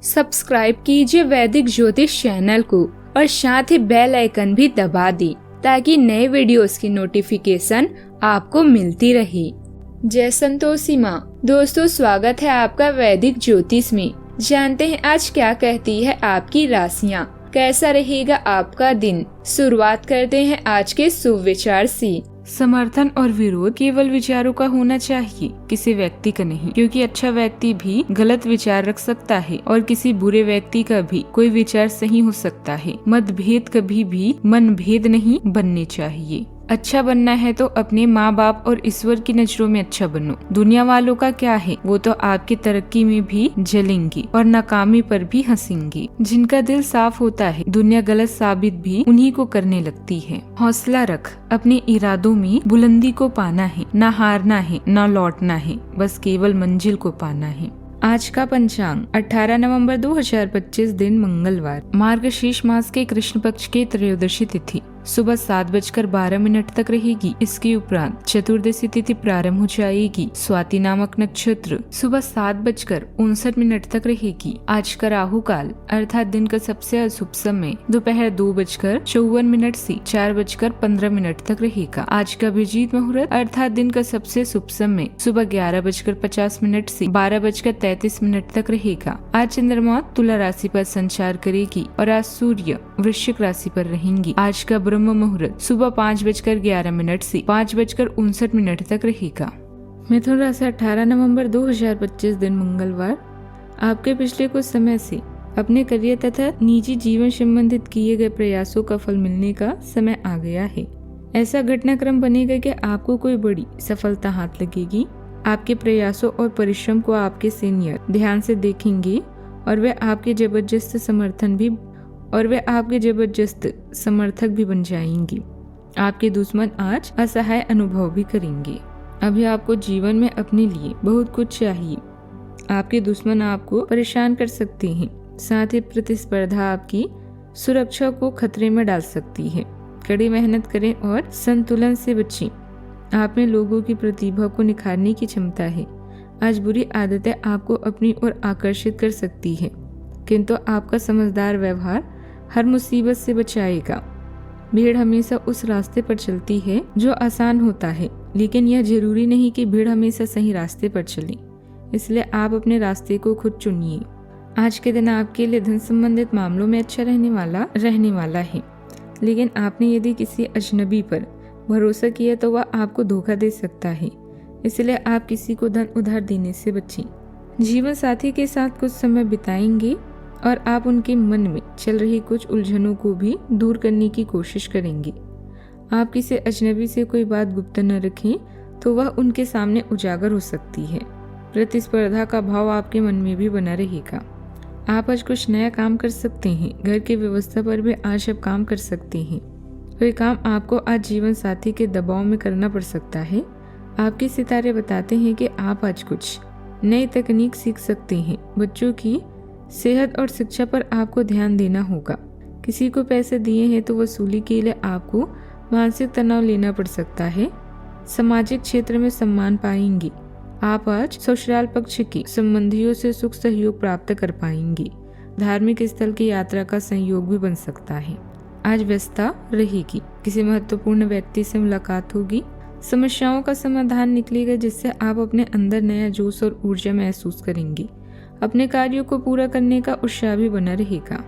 Subscribe कीजिए वैदिक ज्योतिष चैनल को और साथ ही बेल आइकन भी दबा दी ताकि नए वीडियोस की नोटिफिकेशन आपको मिलती रहे। जय संतोषी माँ। दोस्तों, स्वागत है आपका वैदिक ज्योतिष में। जानते हैं आज क्या कहती है आपकी राशियाँ, कैसा रहेगा आपका दिन। शुरुआत करते हैं आज के शुभ विचार से। समर्थन और विरोध केवल विचारों का होना चाहिए, किसी व्यक्ति का नहीं, क्योंकि अच्छा व्यक्ति भी गलत विचार रख सकता है और किसी बुरे व्यक्ति का भी कोई विचार सही हो सकता है। मतभेद कभी भी मनभेद नहीं बनने चाहिए। अच्छा बनना है तो अपने माँ बाप और ईश्वर की नजरों में अच्छा बनो। दुनिया वालों का क्या है, वो तो आपकी तरक्की में भी जलेंगी और नाकामी पर भी हंसेंगी। जिनका दिल साफ होता है, दुनिया गलत साबित भी उन्हीं को करने लगती है। हौसला रख, अपने इरादों में बुलंदी को पाना है, ना हारना है ना लौटना है, बस केवल मंजिल को पाना है। आज का पंचांग 18 नवंबर 2025 दिन मंगलवार, मार्गशीर्ष मास के कृष्ण पक्ष के त्रयोदशी तिथि सुबह 7:12 तक रहेगी। इसके उपरांत चतुर्दशी तिथि प्रारंभ हो जाएगी। स्वाति नामक नक्षत्र सुबह 7:59 तक रहेगी। आज का राहु काल अर्थात दिन का सबसे अशुभ समय दोपहर 2:54 से 4:15 तक रहेगा। आज का अभिजीत मुहूर्त अर्थात दिन का सबसे शुभ समय सुबह 11:50 से 12:33 तक रहेगा। आज चंद्रमा तुला राशि पर संचार करेगी और आज सूर्य वृश्चिक राशि पर रहेंगी। आज का ब्रह्म मुहूर्त सुबह 5:11 से 5:59 तक रहेगा। मिथुन राशि 18 नवंबर 2025 दिन मंगलवार, आपके पिछले कुछ समय से अपने करियर तथा निजी जीवन संबंधित किए गए प्रयासों का फल मिलने का समय आ गया है। ऐसा घटनाक्रम बनेगा कि आपको कोई बड़ी सफलता हाथ लगेगी। आपके प्रयासों और परिश्रम को आपके सीनियर ध्यान से देखेंगे और वे आपके जबरदस्त समर्थक भी बन जाएंगी। आपके दुश्मन आज असहाय अनुभव भी करेंगे। अभी आपको जीवन में अपने लिए बहुत कुछ चाहिए। आपके दुश्मन आपको परेशान कर सकते हैं, साथ ही प्रतिस्पर्धा आपकी सुरक्षा को खतरे में डाल सकती है। कड़ी मेहनत करें और संतुलन से बचें। आप में लोगों की प्रतिभा को निखारने की क्षमता है। आज बुरी आदतें आपको अपनी ओर आकर्षित कर सकती है, किंतु आपका समझदार व्यवहार हर मुसीबत से बचाएगा। भीड़ हमेशा उस रास्ते पर चलती है जो आसान होता है, लेकिन यह जरूरी नहीं कि भीड़ हमेशा सही रास्ते पर चले। इसलिए आप अपने रास्ते को खुद चुनिए। आज के दिन आपके लिए धन संबंधित मामलों में अच्छा रहने वाला है, लेकिन आपने यदि किसी अजनबी पर भरोसा किया तो वह आपको धोखा दे सकता है। इसलिए आप किसी को धन उधार देने से बचें। जीवन साथी के साथ कुछ समय बिताएंगे और आप उनके मन में चल रही कुछ उलझनों को भी दूर करने की कोशिश करेंगे। आप किसी अजनबी से कोई बात गुप्त न रखें तो वह उनके सामने उजागर हो सकती है। प्रतिस्पर्धा का भाव आपके मन में भी बना रहेगा। आप आज कुछ नया काम कर सकते हैं। घर की व्यवस्था पर भी आज आप काम कर सकते हैं। कोई काम आपको आज जीवन साथी के दबाव में करना पड़ सकता है। आपके सितारे बताते हैं कि आप आज कुछ नई तकनीक सीख सकते हैं। बच्चों की सेहत और शिक्षा पर आपको ध्यान देना होगा। किसी को पैसे दिए हैं तो वसूली के लिए आपको मानसिक तनाव लेना पड़ सकता है। सामाजिक क्षेत्र में सम्मान पाएंगे। आप आज ससुराल पक्ष के संबंधियों से सुख सहयोग प्राप्त कर पाएंगे। धार्मिक स्थल की यात्रा का संयोग भी बन सकता है। आज व्यस्तता रहेगी। किसी महत्वपूर्ण व्यक्ति से मुलाकात होगी। समस्याओं का समाधान निकलेगा, जिससे आप अपने अंदर नया जोश और ऊर्जा महसूस करेंगे। अपने कार्यों को पूरा करने का उत्साह भी बना रहेगा।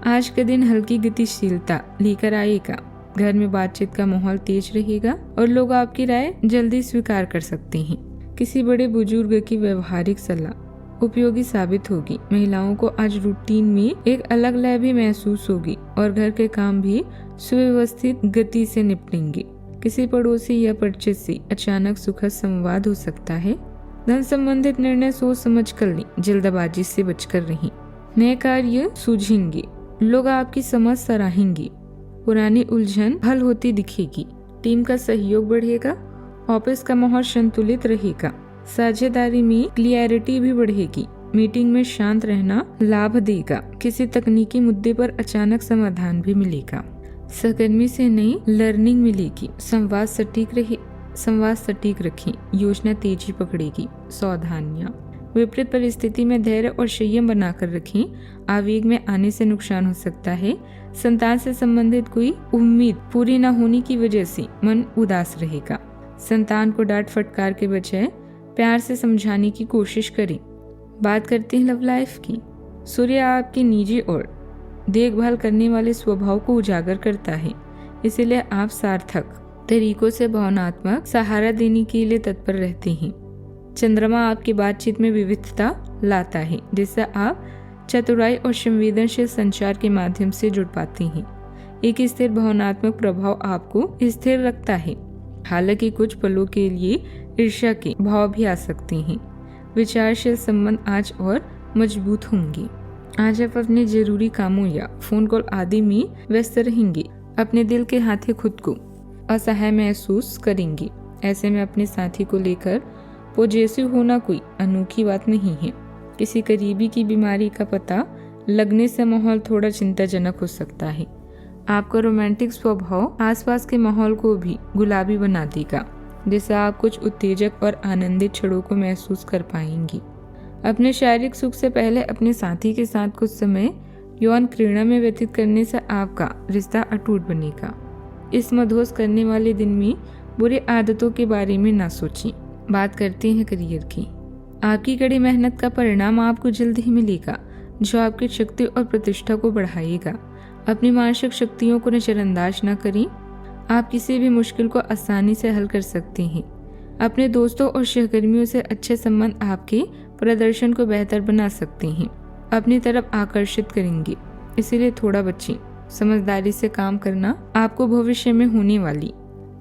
आज का दिन हल्की गतिशीलता लेकर आएगा। घर में बातचीत का माहौल तेज रहेगा और लोग आपकी राय जल्दी स्वीकार कर सकते हैं। किसी बड़े बुजुर्ग की व्यवहारिक सलाह उपयोगी साबित होगी। महिलाओं को आज रूटीन में एक अलग लय भी महसूस होगी और घर के काम भी सुव्यवस्थित गति से निपटेंगे। किसी पड़ोसी या परिचित से अचानक सुखद संवाद हो सकता है। धन संबंधित निर्णय सोच समझ कर लें, जल्दबाजी से बचकर रहें। नए कार्य सूझेंगे। लोग आपकी समझ सराहेंगे। पुरानी उलझन हल होती दिखेगी। टीम का सहयोग बढ़ेगा। ऑफिस का माहौल संतुलित रहेगा। साझेदारी में क्लियरिटी भी बढ़ेगी। मीटिंग में शांत रहना लाभ देगा। किसी तकनीकी मुद्दे पर अचानक समाधान भी मिलेगा। सहकर्मी से नई लर्निंग मिलेगी। संवाद सटीक रखें। योजना तेजी पकड़ेगी। सावधानियां, विपरीत परिस्थिति में धैर्य और संयम बनाकर रखें। आवेग में आने से नुकसान हो सकता है। संतान से संबंधित कोई उम्मीद पूरी न होने की वजह से मन उदास रहेगा। संतान को डांट फटकार के बजाय प्यार से समझाने की कोशिश करें। बात करते हैं लव लाइफ की। सूर्य आपके निजी और देखभाल करने वाले स्वभाव को उजागर करता है, इसलिए आप सार्थक तरीकों से भावनात्मक सहारा देने के लिए तत्पर रहते हैं। चंद्रमा आपकी बातचीत में विविधता लाता है, जिससे आप चतुराई और संवेदनशील संचार के माध्यम से जुड़ पाते हैं। एक स्थिर भावनात्मक प्रभाव आपको स्थिर रखता है, हालांकि कुछ पलों के लिए ईर्ष्या के भाव भी आ सकते हैं। विचारशील संबंध आज और मजबूत होंगे। आज आप अपने जरूरी कामों या फोन कॉल आदि में व्यस्त रहेंगे। अपने दिल के हाथे खुद को असहाय महसूस करेंगे। ऐसे में अपने साथी को लेकर पॉजिटिव होना कोई अनोखी बात नहीं है। किसी करीबी की बीमारी का पता लगने से माहौल थोड़ा चिंताजनक हो सकता है। आपका रोमांटिक स्वभाव आसपास के माहौल को भी गुलाबी बना देगा, जिससे आप कुछ उत्तेजक और आनंदित क्षणों को महसूस कर पाएंगी। अपने शारीरिक सुख से पहले अपने साथी के साथ कुछ समय यौन क्रीड़ा में व्यतीत करने से आपका रिश्ता अटूट बनेगा। इस मदहोश करने वाले दिन में बुरी आदतों के बारे में ना सोचें। बात करते हैं करियर की। आपकी कड़ी मेहनत का परिणाम आपको जल्द ही मिलेगा, जो आपकी शक्ति और प्रतिष्ठा को बढ़ाएगा। अपनी मानसिक शक्तियों को नजरअंदाज न करें। आप किसी भी मुश्किल को आसानी से हल कर सकते हैं। अपने दोस्तों और सहकर्मियों से अच्छे संबंध आपके प्रदर्शन को बेहतर बना सकते हैं, अपनी तरफ आकर्षित करेंगे, इसीलिए थोड़ा बचें। समझदारी से काम करना आपको भविष्य में होने वाली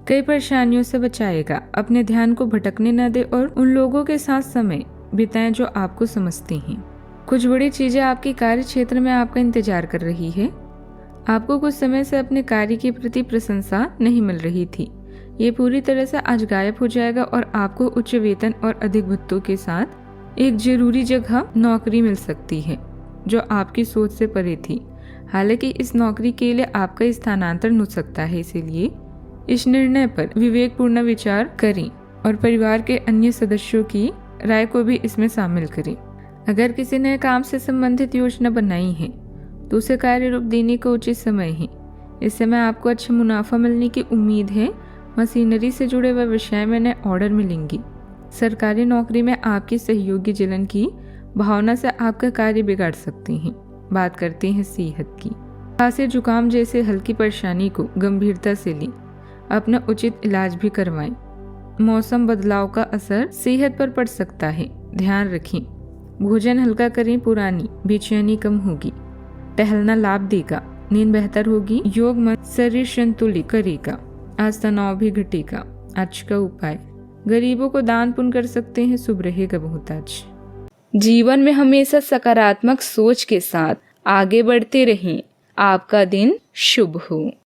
कई परेशानियों से बचाएगा। अपने ध्यान को भटकने न दें और उन लोगों के साथ समय बिताएं जो आपको समझते हैं। कुछ बड़ी चीजें आपके कार्य क्षेत्र में आपका इंतजार कर रही है। आपको कुछ समय से अपने कार्य के प्रति प्रशंसा नहीं मिल रही थी। ये पूरी तरह से आज गायब हो जाएगा और आपको उच्च वेतन और अधिक भत्तों के साथ एक जरूरी जगह नौकरी मिल सकती है, जो आपकी सोच से परे थी। हालांकि इस नौकरी के लिए आपका स्थानांतरण हो सकता है, इसीलिए इस निर्णय पर विवेकपूर्ण विचार करें और परिवार के अन्य सदस्यों की राय को भी इसमें शामिल करें। अगर किसी नए काम से संबंधित योजना बनाई है तो उसे कार्य रूप देने का उचित समय है। इस समय आपको अच्छा मुनाफा मिलने की उम्मीद है। मशीनरी से जुड़े हुए विषय में नए ऑर्डर मिलेंगे। सरकारी नौकरी में आपकी सहयोगी जलन की भावना से आपका कार्य बिगाड़ सकते हैं। बात करते हैं सेहत की। खांसी जुकाम जैसे हल्की परेशानी को गंभीरता से लें। अपना उचित इलाज भी करवाएं। मौसम बदलाव का असर सेहत पर पड़ सकता है, ध्यान रखें। भोजन हल्का करें, पुरानी बेचैनी कम होगी। टहलना लाभ देगा, नींद बेहतर होगी। योग मन शरीर संतुलित करेगा, आज तनाव भी घटेगा। आज का उपाय, गरीबों को दान पुण्य कर सकते हैं, शुभ रहेगा बहुत आज। जीवन में हमेशा सकारात्मक सोच के साथ आगे बढ़ते रहें। आपका दिन शुभ हो।